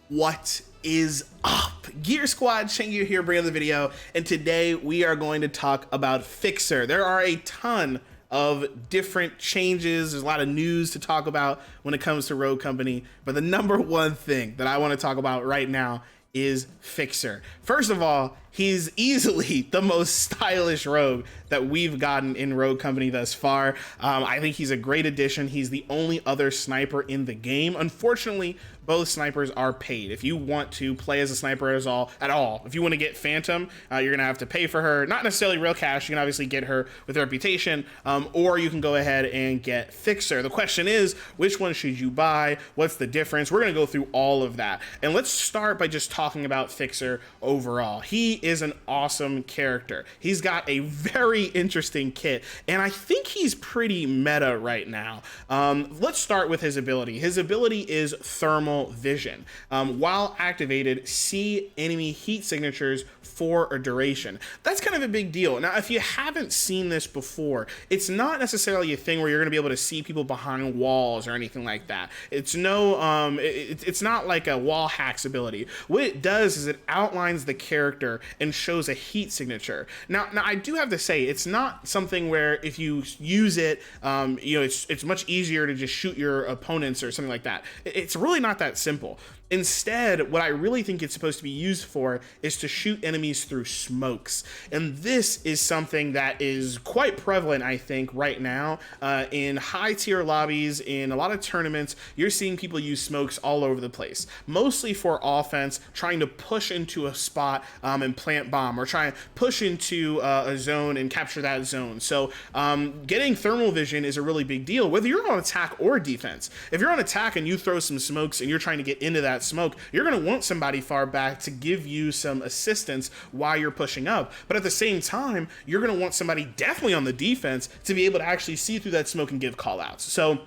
What is up? Gear Squad, Gear here, bringing the video, and today we are going to talk about Fixer. There are a ton of different changes. There's a lot of news to talk about when it comes to Rogue Company, but the number one thing that I want to talk about right now is Fixer. First of all, he's easily the most stylish rogue that we've gotten in Rogue Company thus far. I think he's a great addition. He's the only other sniper in the game. Unfortunately, both snipers are paid. If you want to play as a sniper at all, if you want to get Phantom, you're gonna have to pay for her. Not necessarily real cash. You can obviously get her with reputation, or you can go ahead and get Fixer. The question is, which one should you buy? What's the difference? We're gonna go through all of that. And let's start by just talking about Fixer overall. He is an awesome character. He's got a very interesting kit, and I think he's pretty meta right now. Let's start with his ability. His ability is Thermal Vision. While activated, see enemy heat signatures for a duration. That's kind of a big deal. Now, if you haven't seen this before, it's not necessarily a thing where you're going to be able to see people behind walls or anything like that. It's it's not like a wall hacks ability. What it does is it outlines the character and shows a heat signature. Now I do have to say, it's not something where if you use it, it's much easier to just shoot your opponents or something like that. It's really not that simple. Instead, what I really think it's supposed to be used for is to shoot enemies through smokes. And this is something that is quite prevalent, I think, right now. In high tier lobbies, in a lot of tournaments, you're seeing people use smokes all over the place. Mostly for offense, trying to push into a spot and plant bomb, or try and push into a zone and capture that zone. So getting thermal vision is a really big deal, whether you're on attack or defense. If you're on attack and you throw some smokes and you're trying to get into that smoke, you're going to want somebody far back to give you some assistance while you're pushing up. But at the same time, you're going to want somebody definitely on the defense to be able to actually see through that smoke and give call outs. So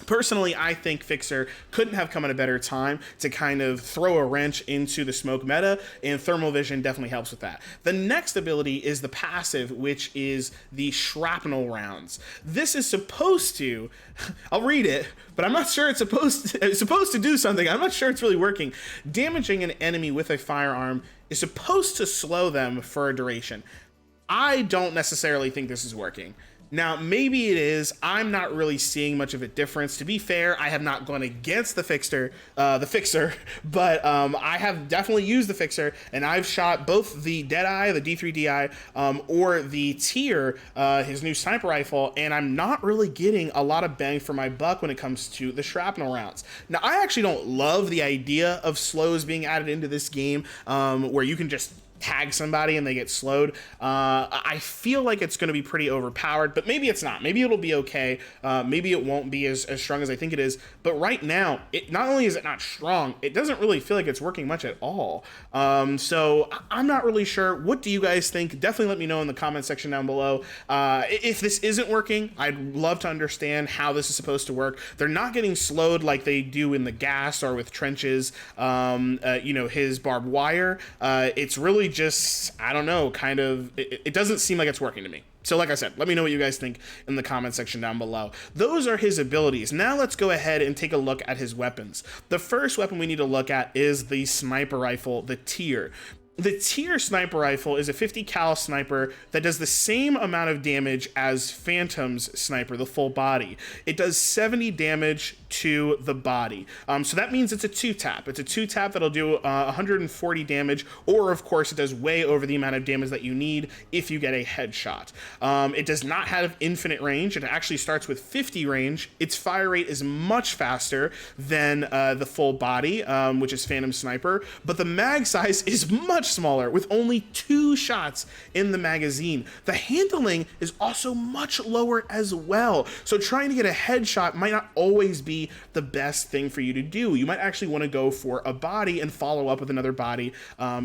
personally, I think Fixer couldn't have come at a better time to kind of throw a wrench into the smoke meta, and Thermal Vision definitely helps with that. The next ability is the passive, which is the Shrapnel Rounds. This is supposed to, I'll read it, but I'm not sure it's supposed to do something. I'm not sure it's really working. Damaging an enemy with a firearm is supposed to slow them for a duration. I don't necessarily think this is working. Now, maybe it is. I'm not really seeing much of a difference. To be fair, I have not gone against the Fixer, but I have definitely used the Fixer, and I've shot both the Deadeye, the D3DI, or the Tier, his new sniper rifle, and I'm not really getting a lot of bang for my buck when it comes to the shrapnel rounds. Now, I actually don't love the idea of slows being added into this game, where you can just tag somebody and they get slowed. I feel like it's going to be pretty overpowered, but maybe it's not. Maybe it'll be okay. Maybe it won't be as strong as I think it is. But right now, not only is it not strong, it doesn't really feel like it's working much at all. So I'm not really sure. What do you guys think? Definitely let me know in the comment section down below. If this isn't working, I'd love to understand how this is supposed to work. They're not getting slowed like they do in the gas or with trenches, his barbed wire. It's really just, I don't know, kind of, it doesn't seem like it's working to me. So like I said, let me know what you guys think in the comment section down below. Those are his abilities. Now let's go ahead and take a look at his weapons. The first weapon we need to look at is the sniper rifle, the Tier. The Tier sniper rifle is a 50 cal sniper that does the same amount of damage as Phantom's sniper, the full body. It does 70 damage to the body. So that means it's a 2-tap. It's a 2-tap that'll do 140 damage, or of course it does way over the amount of damage that you need if you get a headshot. It does not have infinite range. It actually starts with 50 range. Its fire rate is much faster than the full body, which is Phantom Sniper, but the mag size is much smaller, with only 2 shots in the magazine. The handling is also much lower as well, so trying to get a headshot might not always be the best thing for you to do. You might actually want to go for a body and follow up with another body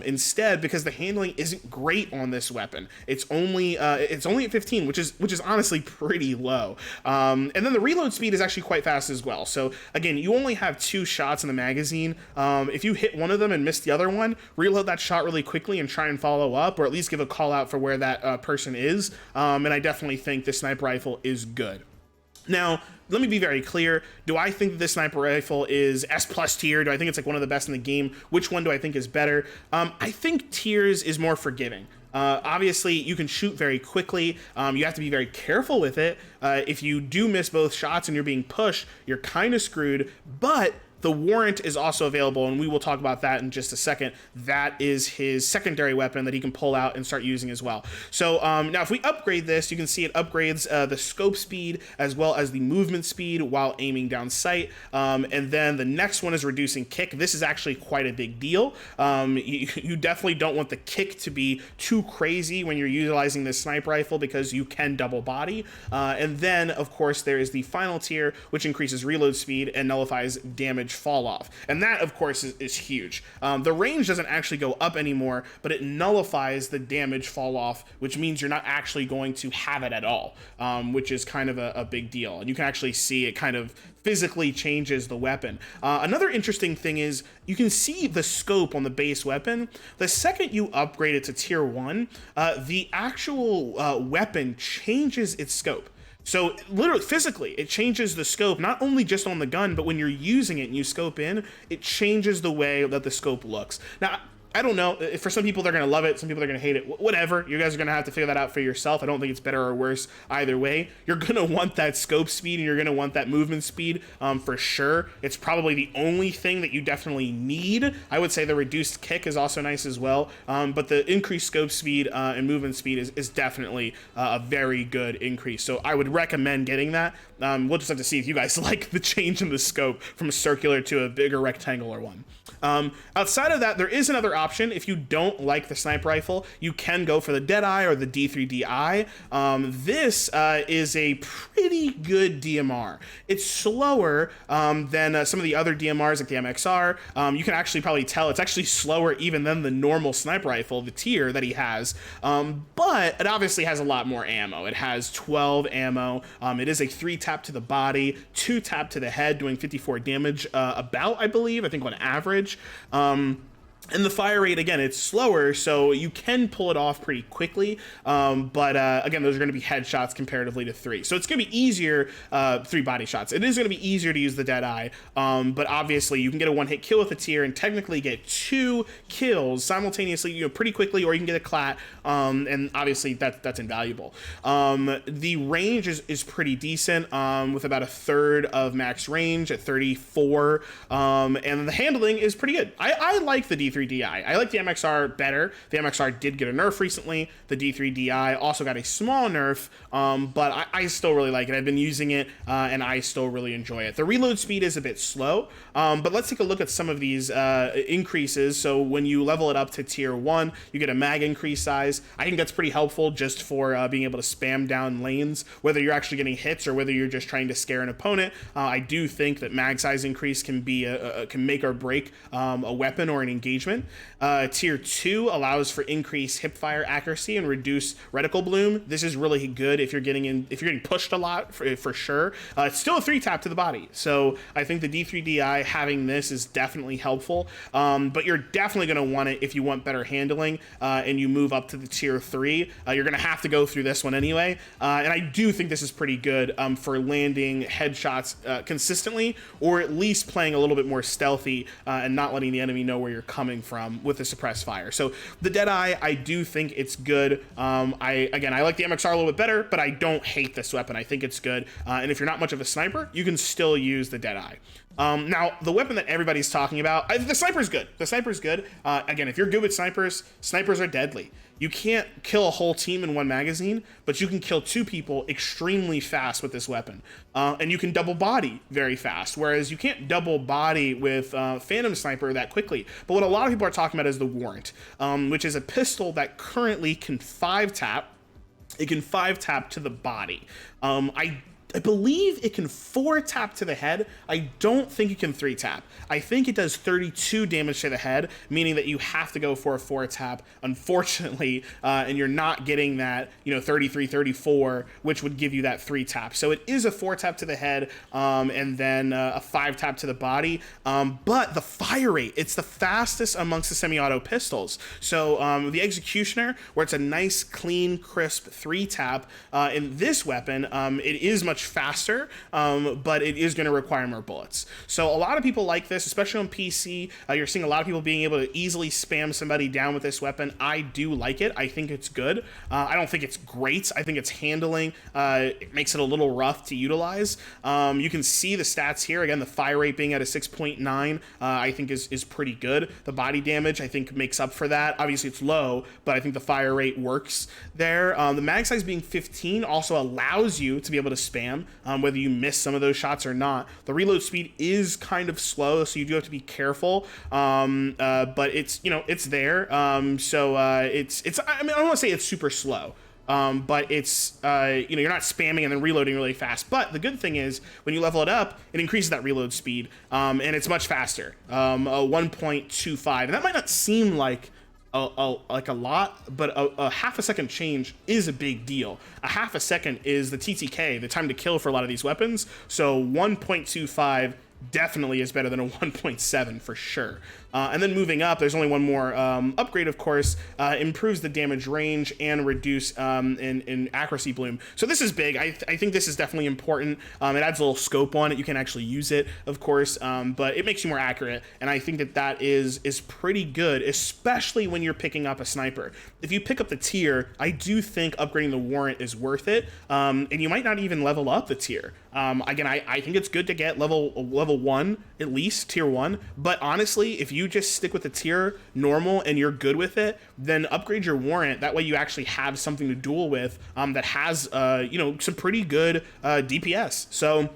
instead, because the handling isn't great on this weapon. It's only at 15, which is honestly pretty low. And then the reload speed is actually quite fast as well. So again, you only have 2 shots in the magazine. If you hit one of them and miss the other one, reload that shot really quickly and try and follow up, or at least give a call out for where that person is. And I definitely think the sniper rifle is good. Now, let me be very clear. Do I think that this sniper rifle is S+ tier? Do I think it's like one of the best in the game? Which one do I think is better? I think tiers is more forgiving. Obviously, you can shoot very quickly. You have to be very careful with it. If you do miss both shots and you're being pushed, you're kind of screwed. But the Warrant is also available, and we will talk about that in just a second. That is his secondary weapon that he can pull out and start using as well. So now if we upgrade this, you can see it upgrades the scope speed as well as the movement speed while aiming down sight. And then the next one is reducing kick. This is actually quite a big deal. You definitely don't want the kick to be too crazy when you're utilizing this sniper rifle because you can double body. And then, of course, there is the final tier, which increases reload speed and nullifies damage fall off, and that of course is huge. The range doesn't actually go up anymore, but it nullifies the damage fall off, which means you're not actually going to have it at all, which is kind of a big deal, and you can actually see it kind of physically changes the weapon. Another interesting thing is you can see the scope on the base weapon. The second you upgrade it to tier 1, the actual weapon changes its scope. So literally, physically, it changes the scope, not only just on the gun, but when you're using it and you scope in, it changes the way that the scope looks. Now, I don't know, for some people they're gonna love it, some people are gonna hate it, whatever. You guys are gonna have to figure that out for yourself. I don't think it's better or worse either way. You're gonna want that scope speed and you're gonna want that movement speed for sure. It's probably the only thing that you definitely need. I would say the reduced kick is also nice as well, but the increased scope speed and movement speed is definitely a very good increase. So I would recommend getting that. We'll just have to see if you guys like the change in the scope from a circular to a bigger rectangular one. Outside of that, there is another option. If you don't like the sniper rifle, you can go for the Deadeye or the D3DI. This is a pretty good DMR. It's slower than some of the other DMRs like the MXR. You can actually probably tell it's actually slower even than the normal sniper rifle, the tier that he has. But it obviously has a lot more ammo. It has 12 ammo. It is a 3-tap to the body, 2-tap to the head, doing 54 damage about, I believe, I think on average. And the fire rate, again, it's slower, so you can pull it off pretty quickly, but again, those are going to be headshots comparatively to 3. So it's going to be easier, 3 body shots. It is going to be easier to use the Deadeye, but obviously you can get a 1-hit kill with the tier and technically get 2 kills simultaneously, pretty quickly, or you can get a clat, and obviously that's invaluable. The range is pretty decent, with about 1/3 of max range at 34, and the handling is pretty good. I like the D3DI. I like the MXR better. The MXR did get a nerf recently. The D3DI also got a small nerf, but I still really like it. I've been using it, and I still really enjoy it. The reload speed is a bit slow, but let's take a look at some of these increases. So when you level it up to tier 1, you get a mag increase size. I think that's pretty helpful just for being able to spam down lanes, whether you're actually getting hits or whether you're just trying to scare an opponent. I do think that mag size increase can be can make or break a weapon or an engagement. Tier 2 allows for increased hipfire accuracy and reduced reticle bloom. This is really good if you're getting pushed a lot for sure. It's still a 3-tap to the body, so I think the D3DI having this is definitely helpful. But you're definitely going to want it if you want better handling and you move up to the tier 3. You're going to have to go through this one anyway, and I do think this is pretty good for landing headshots consistently, or at least playing a little bit more stealthy and not letting the enemy know where you're coming from with the suppressed fire. So the Deadeye, I do think it's good. I like the MXR a little bit better, but I don't hate this weapon. I think it's good. And if you're not much of a sniper, you can still use the Deadeye. Now, the weapon that everybody's talking about, the sniper's good. The sniper's good. Again, if you're good with snipers, snipers are deadly. You can't kill a whole team in one magazine, but you can kill 2 people extremely fast with this weapon. And you can double body very fast, whereas you can't double body with Phantom Sniper that quickly. But what a lot of people are talking about is the Warrant, which is a pistol that currently can 5-tap. It can 5-tap to the body. I believe it can 4-tap to the head. I don't think it can 3-tap. I think it does 32 damage to the head, meaning that you have to go for a 4-tap, unfortunately, and you're not getting that, 33, 34, which would give you that 3-tap. So it is a 4-tap to the head, and then a 5-tap to the body. But the fire rate, it's the fastest amongst the semi-auto pistols. So the Executioner, where it's a nice, clean, crisp 3-tap, in this weapon, it is much much faster, but it is going to require more bullets. So a lot of people like this, especially on PC. You're seeing a lot of people being able to easily spam somebody down with this weapon. I do like it. I think it's good. I don't think it's great. I think it's handling. It makes it a little rough to utilize. You can see the stats here. Again, the fire rate being at a 6.9, I think is pretty good. The body damage, I think, makes up for that. Obviously, it's low, but I think the fire rate works there. The mag size being 15 also allows you to be able to spam, whether you miss some of those shots or not. The reload speed is kind of slow, so you do have to be careful. But it's, you know, it's there. It's I mean, I don't want to say it's super slow. But it's, you know, you're not spamming and then reloading really fast. But the good thing is when you level it up, it increases that reload speed, and it's much faster, 1.25. And that might not seem like a lot, but a half a second change is a big deal. A half a second is the TTK, the time to kill for a lot of these weapons. So 1.25 definitely is better than a 1.7 for sure. And then moving up, there's only one more upgrade, of course. Improves the damage range and reduce in accuracy bloom. So this is big. I think this is definitely important. It adds a little scope on it. You can actually use it, of course, but it makes you more accurate. And I think that is pretty good, especially when you're picking up a sniper. If you pick up the tier, I do think upgrading the warrant is worth it. And you might not even level up the tier. Again, I think it's good to get level 1, at least tier 1. But honestly, if you just stick with the tier normal and you're good with it, then upgrade your warrant. That way you actually have something to duel with that has, you know, some pretty good DPS. So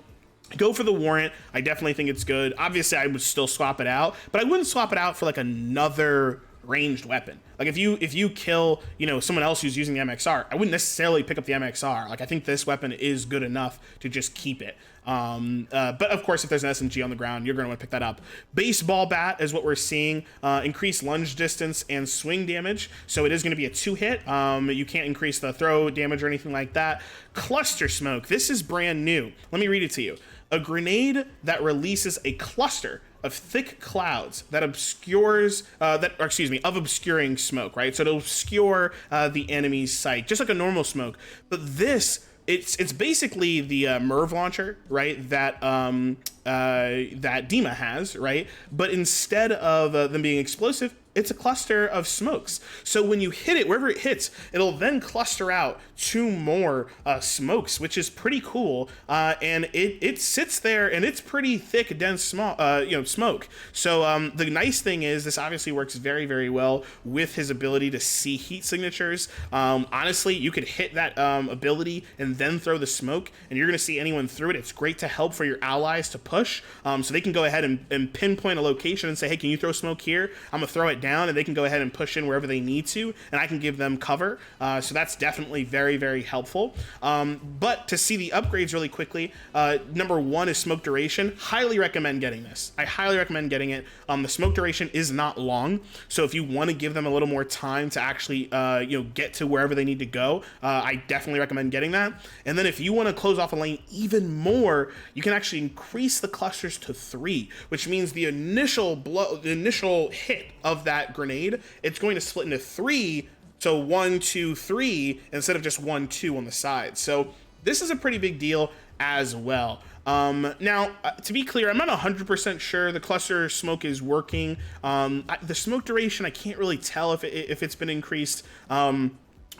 go for the warrant. I definitely think it's good. Obviously, I would still swap it out, but I wouldn't swap it out for like another ranged weapon. Like if you kill, you know, someone else who's using the MXR, I wouldn't necessarily pick up the MXR. Like I think this weapon is good enough to just keep it. But of course, if there's an SMG on the ground, you're going to want to pick that up. Baseball bat is what we're seeing. Increased lunge distance and swing damage. So it is going to be a 2-hit. You can't increase the throw damage or anything like that. Cluster smoke. This is brand new. Let me read it to you. A grenade that releases a cluster of thick clouds that obscures, of obscuring smoke, right? So it'll obscure the enemy's sight, just like a normal smoke. But this, it's basically the MIRV launcher, right? That Dima has, right? But instead of them being explosive, it's a cluster of smokes. So when you hit it, wherever it hits, it'll then cluster out 2 more smokes, which is pretty cool. And it sits there, and it's pretty thick, dense, smoke. So the nice thing is this obviously works very, very well with his ability to see heat signatures. Honestly, you could hit that ability and then throw the smoke, and you're going to see anyone through it. It's great to help for your allies to push, so they can go ahead and pinpoint a location and say, hey, can you throw smoke here? I'm going to throw it down, and they can go ahead and push in wherever they need to, and I can give them cover. So that's definitely very, very helpful. But to see the upgrades really quickly, number 1 is smoke duration. Highly recommend getting this. I highly recommend getting it. The smoke duration is not long, so if you want to give them a little more time to actually get to wherever they need to go, I definitely recommend getting that. And then if you want to close off a lane even more, you can actually increase the clusters to 3, which means the initial hit of that grenade, it's going to split into 3, so 1, 2, 3 instead of just 1, 2 on the side. So this is a pretty big deal as well. Now, to be clear, I'm not 100% sure the cluster smoke is working. The smoke duration, I can't really tell if it's been increased.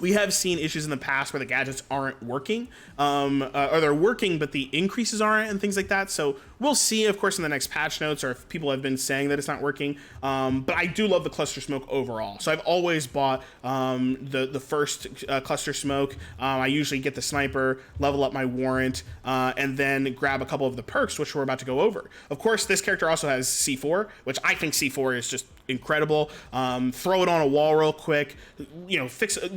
We have seen issues in the past where the gadgets aren't working, or they're working, but the increases aren't and things like that. So we'll see, of course, in the next patch notes, or if people have been saying that it's not working. But I do love the cluster smoke overall. So I've always bought the first cluster smoke. I usually get the sniper, level up my warrant, and then grab a couple of the perks, which we're about to go over. Of course, this character also has C4, which I think C4 is just incredible. Throw it on a wall real quick, you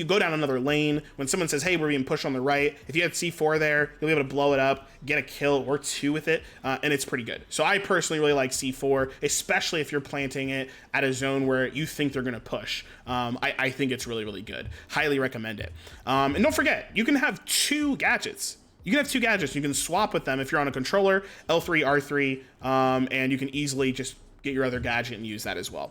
go down another lane. When someone says, hey, we're being pushed on the right, if you have C4 there, you'll be able to blow it up, get a kill or 2 with it, and it's pretty good. So I personally really like C4, especially if you're planting it at a zone where you think they're gonna push. I think it's really, really good. Highly recommend it. And don't forget, you can have 2 gadgets. You can have 2 gadgets. You can swap with them if you're on a controller, L3, R3, and you can easily just get your other gadget and use that as well.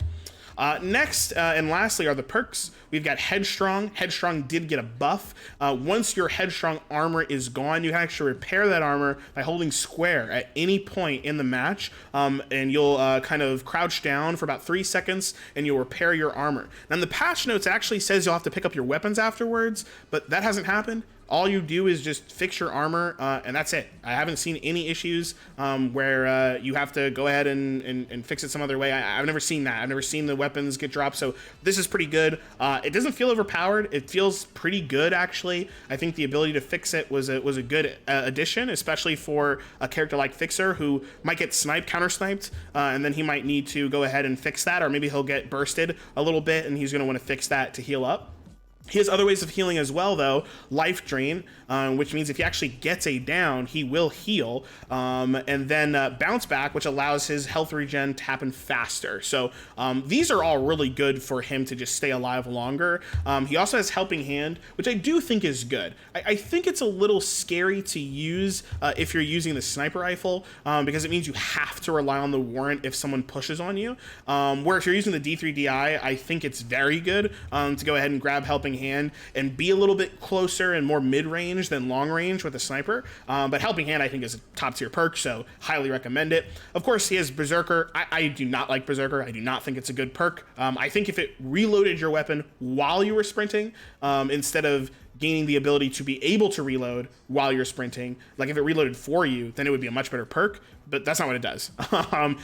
Next and lastly are the perks. We've got Headstrong. Headstrong did get a buff. Once your Headstrong armor is gone, you can actually repair that armor by holding square at any point in the match, and you'll kind of crouch down for about 3 seconds and you'll repair your armor. Now in the patch notes it actually says you'll have to pick up your weapons afterwards, but that hasn't happened. All you do is just fix your armor, and that's it. I haven't seen any issues where you have to go ahead and fix it some other way. I've never seen that. I've never seen the weapons get dropped, so this is pretty good. It doesn't feel overpowered. It feels pretty good, actually. I think the ability to fix it was a good addition, especially for a character like Fixer, who might get sniped, counter-sniped, and then he might need to go ahead and fix that, or maybe he'll get bursted a little bit, and he's going to want to fix that to heal up. He has other ways of healing as well, though. Life Drain, which means if he actually gets a down, he will heal. And then Bounce Back, which allows his health regen to happen faster. So these are all really good for him to just stay alive longer. He also has Helping Hand, which I do think is good. I think it's a little scary to use if you're using the sniper rifle, because it means you have to rely on the Warrant if someone pushes on you. Where if you're using the D3DI, I think it's very good to go ahead and grab Helping Hand and be a little bit closer and more mid-range than long range with a sniper, but Helping Hand I think is a top tier perk, so highly recommend it. Of course he has Berserker. I do not like Berserker. I do not think it's a good perk. I think if it reloaded your weapon while you were sprinting, instead of gaining the ability to be able to reload while you're sprinting, like if it reloaded for you, then it would be a much better perk, but that's not what it does.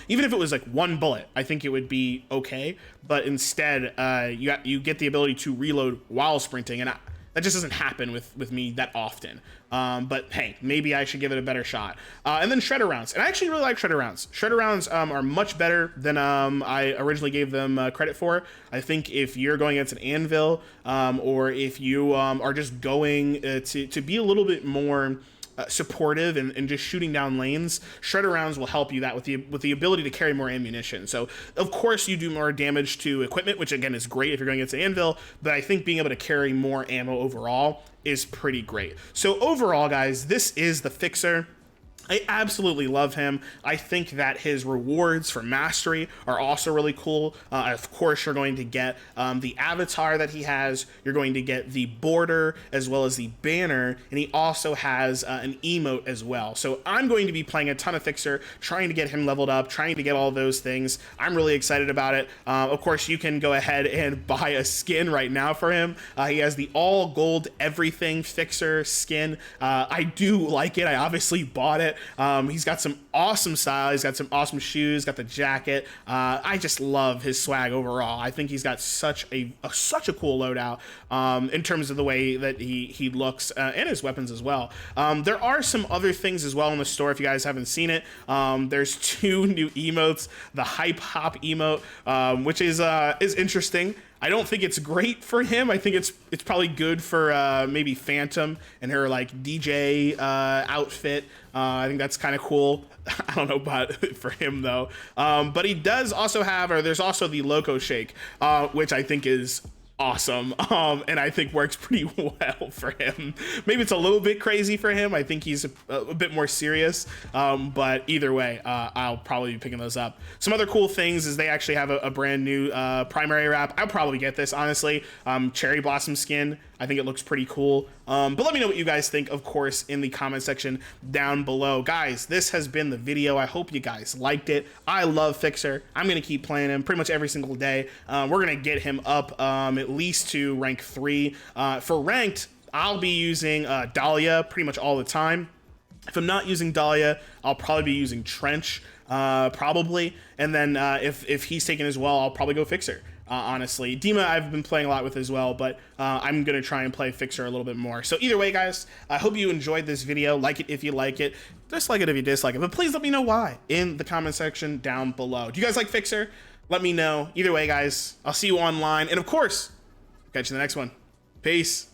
Even if it was like 1 bullet, I think it would be okay, but instead you get the ability to reload while sprinting, and that just doesn't happen with me that often. But hey, maybe I should give it a better shot. And then Shredder Rounds. And I actually really like Shredder Rounds. Shredder Rounds are much better than I originally gave them credit for. I think if you're going against an Anvil, or if you are just going to be a little bit more supportive and just shooting down lanes, Shredder Rounds will help you that with the ability to carry more ammunition. So of course you do more damage to equipment, which again is great if you're going against an Anvil, but I think being able to carry more ammo overall is pretty great. So overall, guys, this is the Fixer. I absolutely love him. I think that his rewards for mastery are also really cool. Of course, you're going to get the avatar that he has. You're going to get the border as well as the banner, and he also has an emote as well. So I'm going to be playing a ton of Fixer, trying to get him leveled up, trying to get all those things. I'm really excited about it. Of course, you can go ahead and buy a skin right now for him. He has the all gold everything Fixer skin. I do like it. I obviously bought it. He's got some awesome style. He's got some awesome shoes, got the jacket. I just love his swag overall. I think he's got such a cool loadout in terms of the way that he looks and his weapons as well. There are some other things as well in the store if you guys haven't seen it. There's 2 new emotes, the Hype Hop emote, which is interesting. I don't think it's great for him. I think it's probably good for maybe Phantom and her like DJ outfit. I think that's kind of cool. I don't know about for him though. But he does also have, or there's also the Loco Shake, which I think is awesome, and I think works pretty well for him. Maybe it's a little bit crazy for him. I think he's a bit more serious, but either way, I'll probably be picking those up. Some other cool things is they actually have a brand new primary wrap. I'll probably get this, honestly. Cherry Blossom skin. I think it looks pretty cool. But let me know what you guys think, of course, in the comment section down below. Guys, this has been the video. I hope you guys liked it. I love Fixer. I'm going to keep playing him pretty much every single day. We're going to get him up at least to rank 3. For ranked, I'll be using Dahlia pretty much all the time. If I'm not using Dahlia, I'll probably be using Trench, probably. And then if he's taken as well, I'll probably go Fixer. Honestly, Dima I've been playing a lot with as well, but I'm gonna try and play Fixer a little bit more. So either way, guys, I hope you enjoyed this video. Like it if you like it, dislike it if you dislike it, but please let me know why in the comment section down below. Do you guys like Fixer? Let me know. Either way, guys, I'll see you online, and of course, catch you in the next one. Peace.